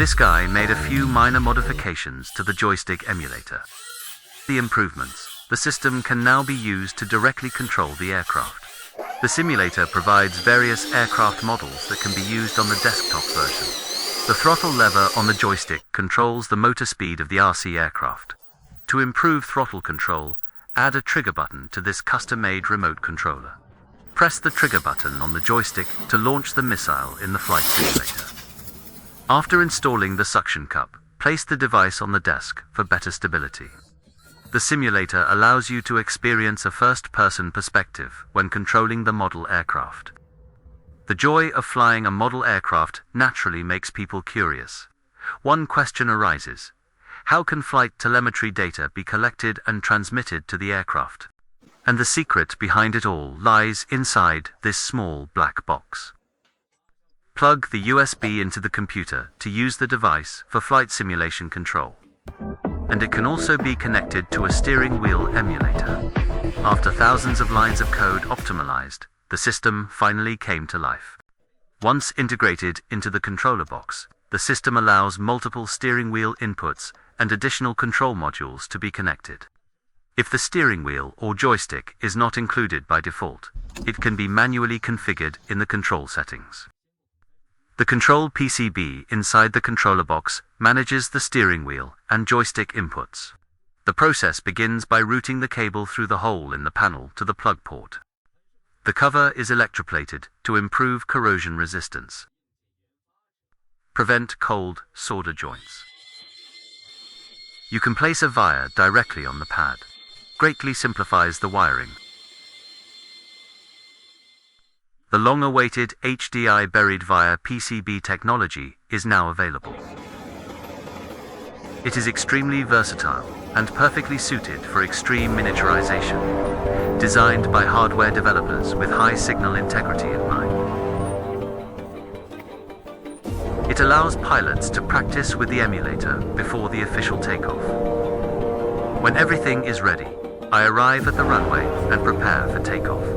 This guy made a few minor modifications to the Joystick Emulator. The improvements, the system can now be used to directly control the aircraft. The simulator provides various aircraft models that can be used on the desktop version. The throttle lever on the joystick controls the motor speed of the RC aircraft. To improve throttle control, add a trigger button to this custom-made remote controller. Press the trigger button on the joystick to launch the missile in the flight simulator. After installing the suction cup, place the device on the desk for better stability. The simulator allows you to experience a first-person perspective when controlling the model aircraft. The joy of flying a model aircraft naturally makes people curious. One question arises: how can flight telemetry data be collected and transmitted to the aircraft? And the secret behind it all lies inside this small black box. Plug the USB into the computer to use the device for flight simulation control. And it can also be connected to a steering wheel emulator. After thousands of lines of code optimized, the system finally came to life. Once integrated into the controller box, the system allows multiple steering wheel inputs and additional control modules to be connected. If the steering wheel or joystick is not included by default, it can be manually configured in the control settings. The control PCB inside the controller box manages the steering wheel and joystick inputs. The process begins by routing the cable through the hole in the panel to the plug port. The cover is electroplated to improve corrosion resistance. Prevent cold solder joints. You can place a wire directly on the pad. Greatly simplifies the wiring. The long-awaited HDI buried via PCB technology is now available. It is extremely versatile and perfectly suited for extreme miniaturization, designed by hardware developers with high signal integrity in mind. It allows pilots to practice with the emulator before the official takeoff. When everything is ready, I arrive at the runway and prepare for takeoff.